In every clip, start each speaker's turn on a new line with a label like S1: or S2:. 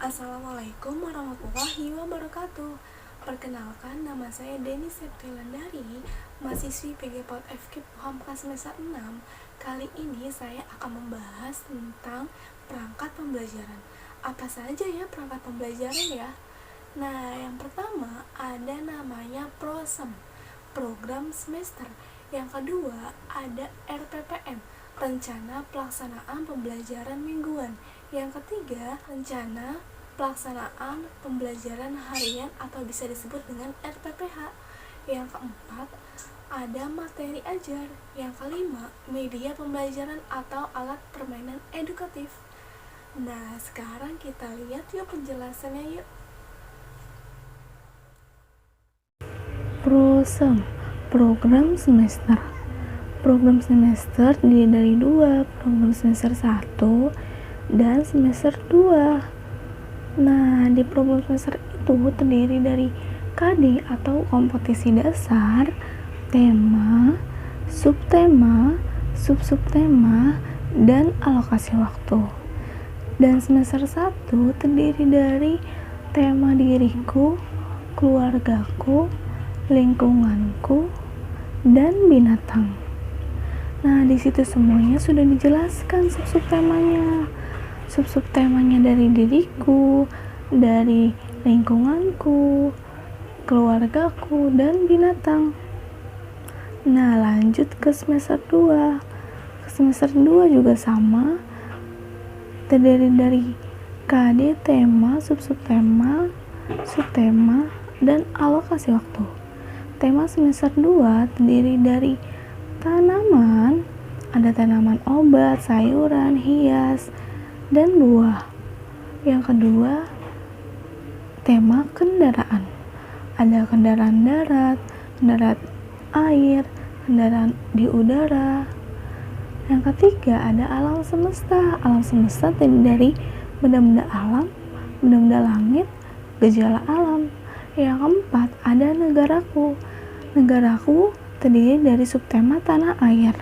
S1: Assalamualaikum warahmatullahi wabarakatuh. Perkenalkan, nama saya Deni Septilandari, mahasiswi PG POT FK Hamka semester 6. Kali ini saya akan membahas tentang perangkat pembelajaran. Apa saja ya perangkat pembelajaran ya? Nah, yang pertama ada namanya PROSEM, program semester. Yang kedua ada RPPM, rencana pelaksanaan pembelajaran mingguan. Yang ketiga, rencana pelaksanaan pembelajaran harian atau bisa disebut dengan RPPH. Yang keempat, ada materi ajar. Yang kelima, media pembelajaran atau alat permainan edukatif. Nah, sekarang kita lihat yuk penjelasannya yuk.
S2: PROSEM, program semester. Program semester terdiri dari dua, program semester 1 dan semester 2. Nah, di program semester itu terdiri dari KD atau kompetisi dasar, tema, subtema, subsubtema, dan alokasi waktu. Dan semester 1 terdiri dari tema diriku, keluargaku, lingkunganku, dan binatang. Nah, di situ semuanya sudah dijelaskan subsubtemanya. Subsubtemanya dari diriku, dari lingkunganku, keluargaku, dan binatang. Nah, lanjut ke semester 2. Semester 2 juga sama, terdiri dari KD, tema, subsubtema, subtema, dan alokasi waktu. Tema semester 2 terdiri dari tanaman, ada tanaman obat, sayuran, hias, dan buah. Yang kedua, tema kendaraan. Ada kendaraan darat, kendaraan air, kendaraan di udara. Yang ketiga, ada alam semesta. Alam semesta terdiri dari benda-benda alam, benda-benda langit, gejala alam. Yang keempat, ada negaraku. Negaraku terdiri dari subtema tanah air.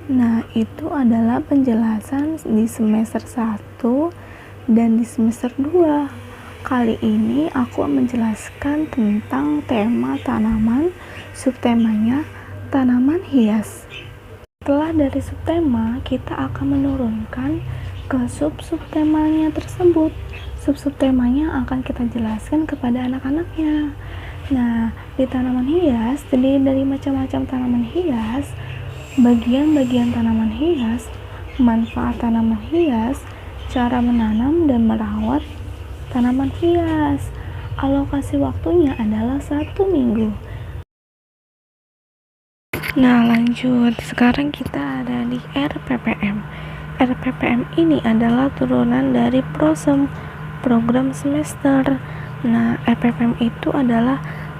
S2: Nah, itu adalah penjelasan di semester 1 dan di semester 2. Kali ini aku menjelaskan tentang tema tanaman, subtemanya tanaman hias. Setelah dari subtema, kita akan menurunkan ke subsubtemanya tersebut. Subsubtemanya akan kita jelaskan kepada anak-anaknya. Nah, di tanaman hias terdiri dari macam-macam tanaman hias, bagian-bagian tanaman hias, manfaat tanaman hias, cara menanam dan merawat tanaman hias. Alokasi waktunya adalah 1 minggu. Nah, lanjut. Sekarang kita ada di RPPM. RPPM ini adalah turunan dari PROSEM, program semester. Nah, RPPM itu adalah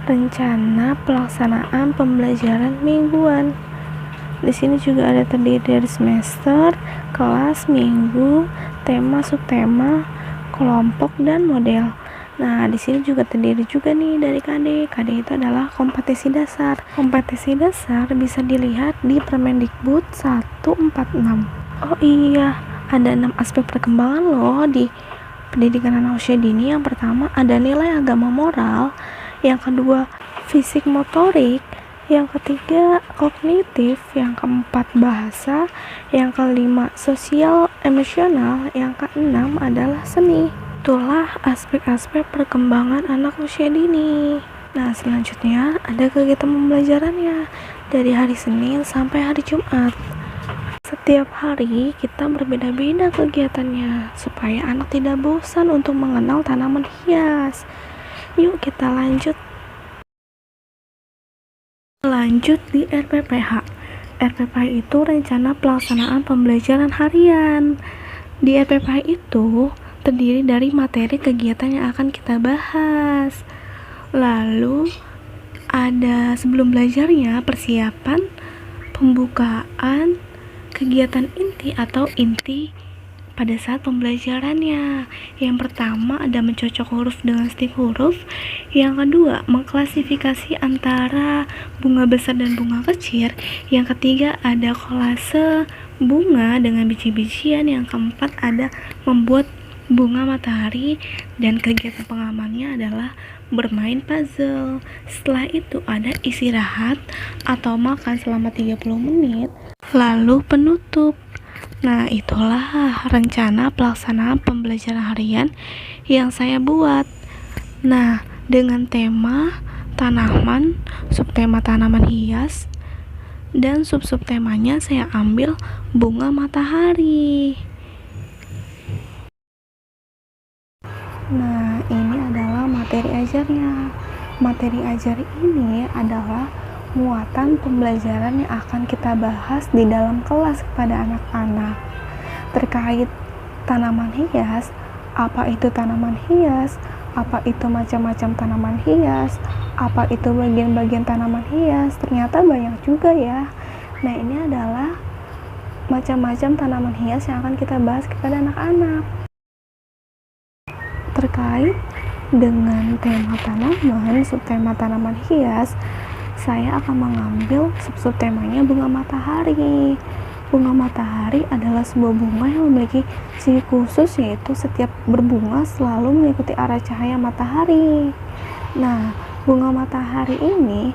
S2: rencana pelaksanaan pembelajaran mingguan. Di sini juga ada terdiri dari semester, kelas, minggu, tema, subtema, kelompok, dan model. Nah, di sini juga terdiri juga nih dari KD. KD itu adalah kompetisi dasar. Kompetisi dasar bisa dilihat di Permendikbud 146. Oh iya, ada 6 aspek perkembangan loh di pendidikan anak usia dini. Yang pertama ada nilai agama moral, yang kedua fisik motorik, yang ketiga kognitif, yang keempat bahasa, yang kelima sosial emosional, yang keenam adalah seni. Itulah aspek-aspek perkembangan anak usia dini. Nah, selanjutnya ada kegiatan pembelajarannya dari hari Senin sampai hari Jumat. Setiap hari kita berbeda-beda kegiatannya supaya anak tidak bosan untuk mengenal tanaman hias. Yuk kita lanjut di RPPH. RPPH itu rencana pelaksanaan pembelajaran harian. Di RPPH itu terdiri dari materi kegiatan yang akan kita bahas. Lalu ada sebelum belajarnya persiapan, pembukaan, kegiatan inti atau inti pada saat pembelajarannya. Yang pertama ada mencocok huruf dengan stik huruf. Yang kedua mengklasifikasi antara bunga besar dan bunga kecil. Yang ketiga ada kolase bunga dengan biji-bijian. Yang keempat ada membuat bunga matahari, dan kegiatan pengamannya adalah bermain puzzle. Setelah itu ada istirahat atau makan selama 30 menit, lalu penutup. Nah, itulah rencana pelaksanaan pembelajaran harian yang saya buat. Nah, dengan tema tanaman, subtema tanaman hias, dan sub-sub temanya saya ambil bunga matahari. Nah, ini adalah materi ajarnya. Materi ajar ini adalah muatan pembelajaran yang akan kita bahas di dalam kelas kepada anak-anak terkait tanaman hias, apa itu tanaman hias, apa itu macam-macam tanaman hias, apa itu bagian-bagian tanaman hias. Ternyata banyak juga ya. Nah, ini adalah macam-macam tanaman hias yang akan kita bahas kepada anak-anak. Terkait dengan tema tanaman, subtema tanaman hias, saya akan mengambil subtemanya bunga matahari. Bunga matahari adalah sebuah bunga yang memiliki ciri khusus, yaitu setiap berbunga selalu mengikuti arah cahaya matahari. Nah, bunga matahari ini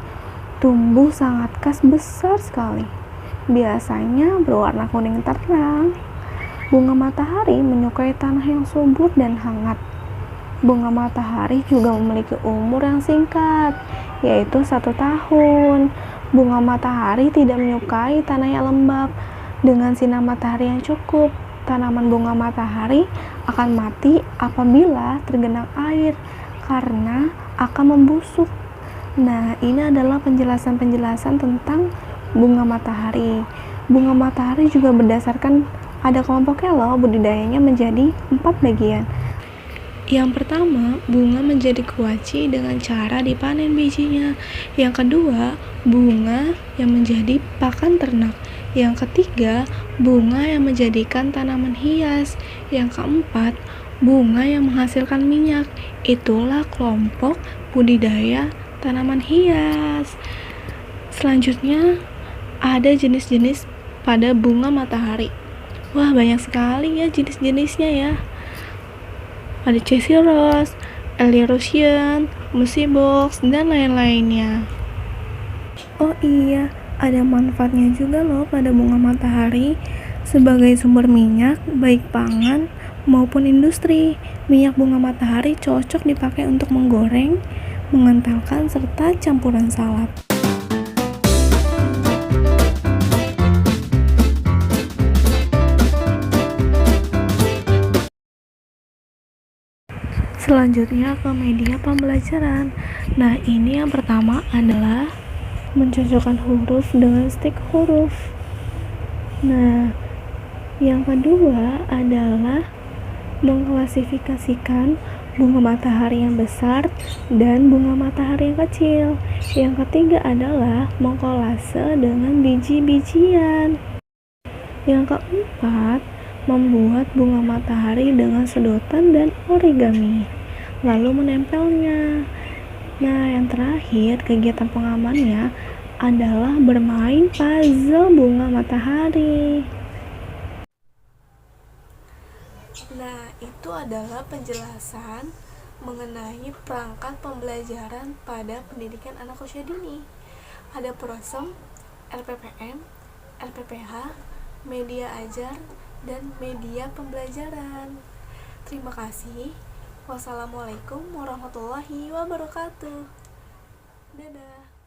S2: tumbuh sangat khas besar sekali. Biasanya berwarna kuning terang. Bunga matahari menyukai tanah yang subur dan hangat. Bunga matahari juga memiliki umur yang singkat, yaitu 1 tahun. Bunga matahari tidak menyukai tanah yang lembab. Dengan sinar matahari yang cukup, tanaman bunga matahari akan mati apabila tergenang air karena akan membusuk. Nah, ini adalah penjelasan-penjelasan tentang bunga matahari. Bunga matahari juga berdasarkan ada kelompoknya loh, budidayanya menjadi 4 bagian. Yang pertama, bunga menjadi kuaci dengan cara dipanen bijinya. Yang kedua, bunga yang menjadi pakan ternak. Yang ketiga, bunga yang menjadikan tanaman hias. Yang keempat, bunga yang menghasilkan minyak. Itulah kelompok budidaya tanaman hias. Selanjutnya, ada jenis-jenis pada bunga matahari. Wah, banyak sekali ya jenis-jenisnya ya. Ada Chessy Rose, Elirosian, Mushy Box, dan lain-lainnya. Oh iya, ada manfaatnya juga loh pada bunga matahari sebagai sumber minyak, baik pangan maupun industri. Minyak bunga matahari cocok dipakai untuk menggoreng, mengentalkan, serta campuran salad. Selanjutnya ke media pembelajaran. Nah, ini yang pertama adalah mencocokkan huruf dengan stik huruf. Nah, yang kedua adalah mengklasifikasikan bunga matahari yang besar dan bunga matahari yang kecil. Yang ketiga adalah mengkolase dengan biji-bijian. Yang keempat, membuat bunga matahari dengan sedotan dan origami, lalu menempelnya. Nah, yang terakhir, kegiatan pengamannya adalah bermain puzzle bunga matahari.
S1: Nah, itu adalah penjelasan mengenai perangkat pembelajaran pada pendidikan anak usia dini. Ada prosem, LPPM, LPPH, media ajar, dan media pembelajaran. Terima kasih. Wassalamualaikum warahmatullahi wabarakatuh. Dadah.